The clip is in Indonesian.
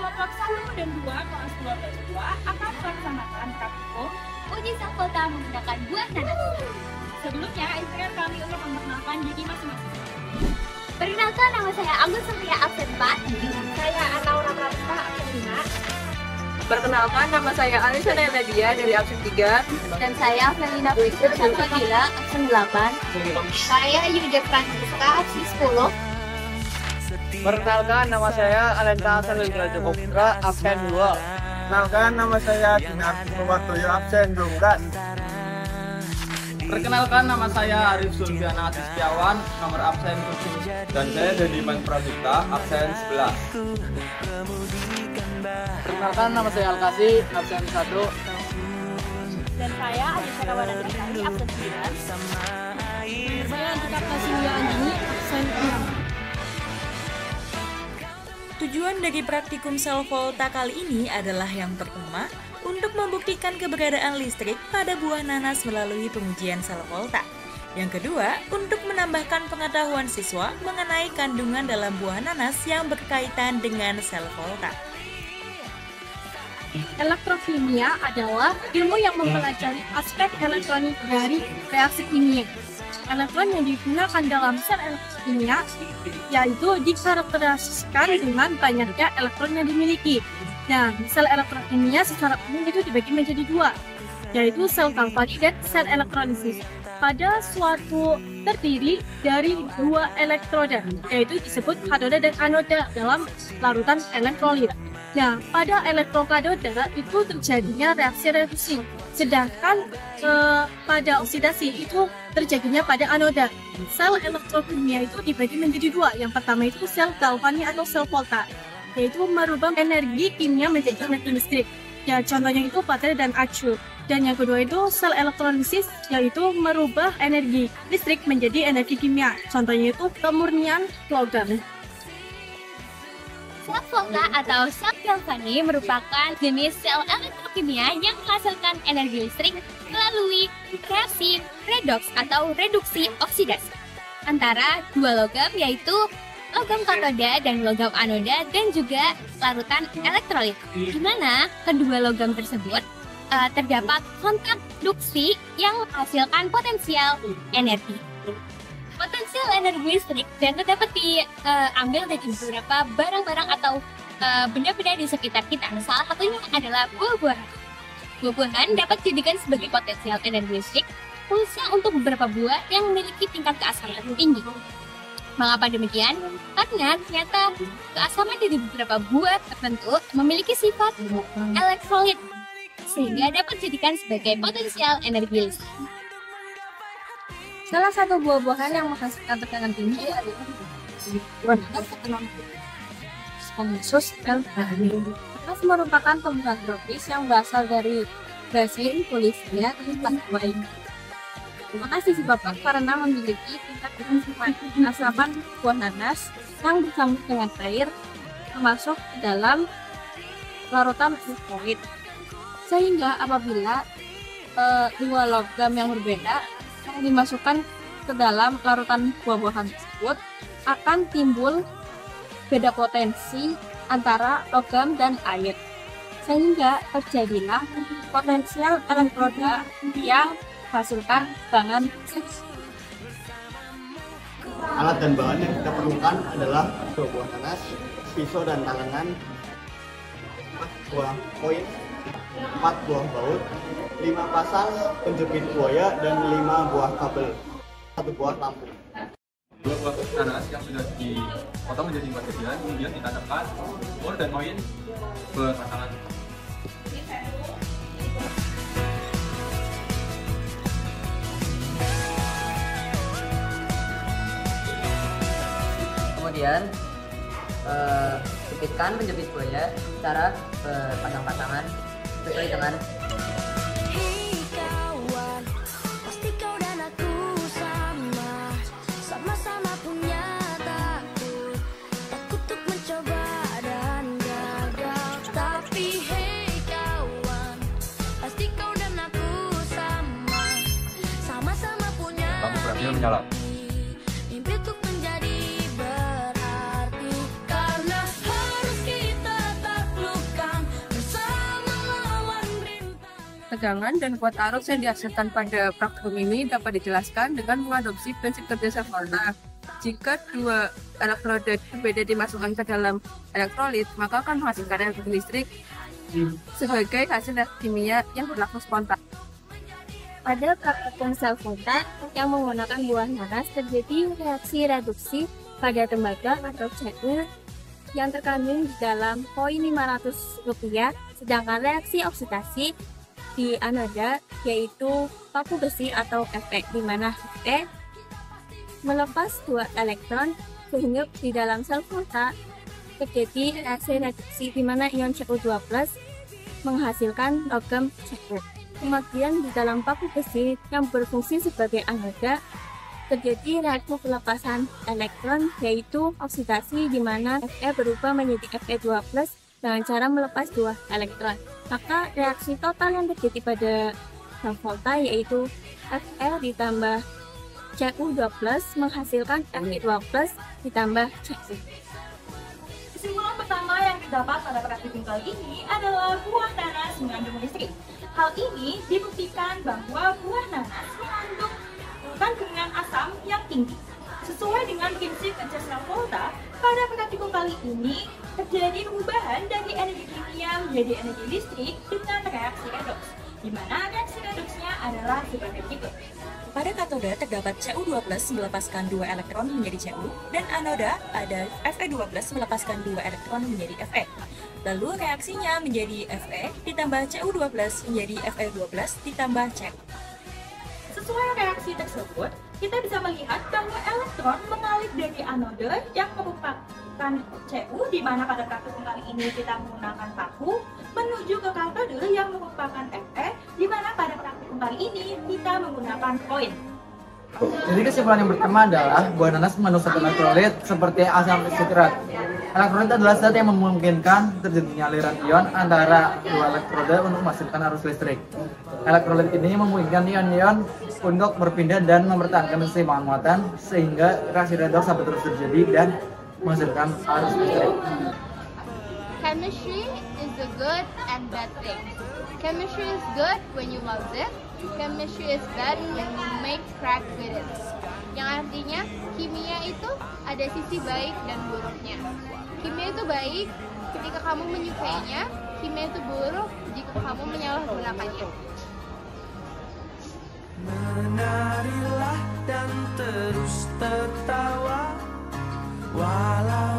kelompok 1 dan 2 kelas 12 akan melaksanakan praktikum Uji sel volta menggunakan buah nanas. Sebelumnya, izinkan kami untuk memperkenalkan diri masing-masing. Perkenalkan, nama saya Agus Surya absen 4. Saya Anaura Pratista, absen 5. Perkenalkan, nama saya Alisa Nadia dari absen 3. Dan saya Felina Fikir Salsabila absen 8. Saya Yuda Francisca absen 10. Perkenalkan, nama saya Alenta Salendra Joko Putra absen 2. Perkenalkan, nama saya Dinar Purwatoyo absen 12. Perkenalkan, nama saya Arif Sulfiana Setiawan, nomor absen 7. Dan saya Dediman Pradipta, absen 11. Perkenalkan, nama saya Alkasi absen 1. Dan saya Adisa Rawana Trisari, absen 9. Saya Antika Prasilya Andini, absen 6. Tujuan dari praktikum sel volta kali ini adalah yang pertama, untuk membuktikan keberadaan listrik pada buah nanas melalui pengujian sel volta. Yang kedua, untuk menambahkan pengetahuan siswa mengenai kandungan dalam buah nanas yang berkaitan dengan sel volta. Elektrokimia adalah ilmu yang mempelajari aspek elektronik dari reaksi kimia. Elektron yang digunakan dalam sel elektrokimia yaitu dikarakterisasikan dengan banyaknya elektron yang dimiliki. Nah, sel elektrokimia secara umum itu dibagi menjadi dua, yaitu sel galvanik dan sel elektrolisis. Pada suatu terdiri dari dua elektroda, yaitu disebut katoda dan anoda dalam larutan elektrolit. Nah, pada elektrokatoda itu terjadinya reaksi reduksi, sedangkan pada oksidasi itu terjadinya pada anoda. Sel elektrokimia itu dibagi menjadi dua. Yang pertama itu sel galvanik atau sel volta, yaitu merubah energi kimia menjadi energi listrik. Ya, contohnya itu baterai dan acu. Dan yang kedua itu sel elektrolisis, yaitu merubah energi listrik menjadi energi kimia. Contohnya itu kemurnian logam. Sel volta atau sel galvanik merupakan jenis sel elektrokimia yang menghasilkan energi listrik melalui reaksi redoks atau reduksi oksidasi antara dua logam, yaitu logam katoda dan logam anoda, dan juga larutan elektrolit, di mana kedua logam tersebut terdapat kontak duksi yang menghasilkan potensial energi. Potensial energi listrik dan dapat diambil dari beberapa barang-barang atau benda-benda di sekitar kita. Salah satunya adalah buah-buahan. Buah-buahan dapat dijadikan sebagai potensial energi listrik, khususnya untuk beberapa buah yang memiliki tingkat keasaman tinggi. Mengapa demikian? Karena ternyata keasaman dari beberapa buah tertentu memiliki sifat elektrolit, sehingga dapat dijadikan sebagai potensial energi listrik. Salah satu buah-buahan yang menghasilkan tekanan tinggi adalah buah Sponsus dan Nanas merupakan tumbuhan tropis yang berasal dari Brasil, Tunisia, dan Paraguay. Nanas disebabkan karena memiliki tingkat keasaman buah nanas yang bercampur dengan air masuk ke dalam larutan elektrolit. Sehingga apabila dua logam yang berbeda yang dimasukkan ke dalam larutan buah-buahan tersebut, akan timbul beda potensi antara logam dan air, sehingga terjadilah potensial elektroda yang menghasilkan tegangan. Alat dan bahan yang kita perlukan adalah 2 buah nanas, pisau dan tangan, 4 buah koin, 4 buah baut, 5 pasang penjepit buaya, dan 5 buah kabel, 1 buah lampu. 2 buah nanas yang sudah dipotong menjadi 4 bagian, kemudian ditanamkan bor dan koin berpasangan. Kemudian jepitkan penjepit buaya secara berpasang-pasangan sesuai dengan Lampu berhasil menyala. tegangan dan kuat arus yang dihasilkan pada praktikum ini dapat dijelaskan dengan mengadopsi prinsip kerja sel volta. Jika dua elektroda berbeda dimasukkan ke dalam elektrolit, maka akan menghasilkan energi listrik sebagai hasil reaksi kimia yang berlaku spontan. Pada praktikum sel volta yang menggunakan buah nanas terjadi reaksi reduksi pada tembaga atau CU yang terkandung di dalam koin Rp500, sedangkan reaksi oksidasi di anoda yaitu paku besi atau Fe, di mana Fe melepas 2 elektron sehingga di dalam sel volta terjadi reaksi reduksi di mana ion Cu2+ menghasilkan logam Cu. Kemudian di dalam paku besi yang berfungsi sebagai anoda terjadi reaksi pelepasan elektron yaitu oksidasi di mana Fe berubah menjadi Fe2+ dengan cara melepas 2 elektron. Maka reaksi total yang terjadi pada sel volta yaitu Fe ditambah Cu2+ menghasilkan Fe2+ ditambah Cu. Kesimpulan pertama yang didapat pada praktikum kali ini adalah buah nanas mengandung listrik. Hal ini dibuktikan bahwa buah nanas mengandung kandungan asam yang tinggi. Sesuai dengan prinsip kerja sel volta, pada praktikum kali ini terjadi perubahan dari energi kimia menjadi energi listrik dengan reaksi redoks, di mana reaksi redoksnya adalah sebagai berikut. Pada katoda terdapat Cu2+ melepaskan 2 elektron menjadi Cu, dan anoda ada Fe2+ melepaskan 2 elektron menjadi Fe. Lalu reaksinya menjadi Fe ditambah Cu2+ menjadi Fe2+ ditambah Cu. Sesuai reaksi tersebut, kita bisa melihat bahwa elektron mengalir dari anoda yang merupakan Cu, di mana pada praktikum kali ini kita menggunakan paku, menuju ke katode yang merupakan Fe, di mana pada praktikum kali ini kita menggunakan koin. Jadi kesimpulan yang pertama adalah buah nanas mengandung satu elektrolit seperti asam sitrat. Elektrolit adalah zat yang memungkinkan terjadinya aliran ion antara 2 elektroda untuk menghasilkan arus listrik. Elektrolit ini memungkinkan ion-ion untuk berpindah dan mempertahankan keseimbangan muatan sehingga reaksi redoks dapat terus terjadi dan menghasilkan arus listrik. Chemistry is a good and bad thing. Chemistry is good when you love it. Chemistry is bad when you make crack with it. Yang artinya kimia itu ada sisi baik dan buruknya. Kimia itu baik ketika kamu menyukainya, kimia itu buruk jika kamu menyalahgunakannya. Menarilah dan terus tertawa walau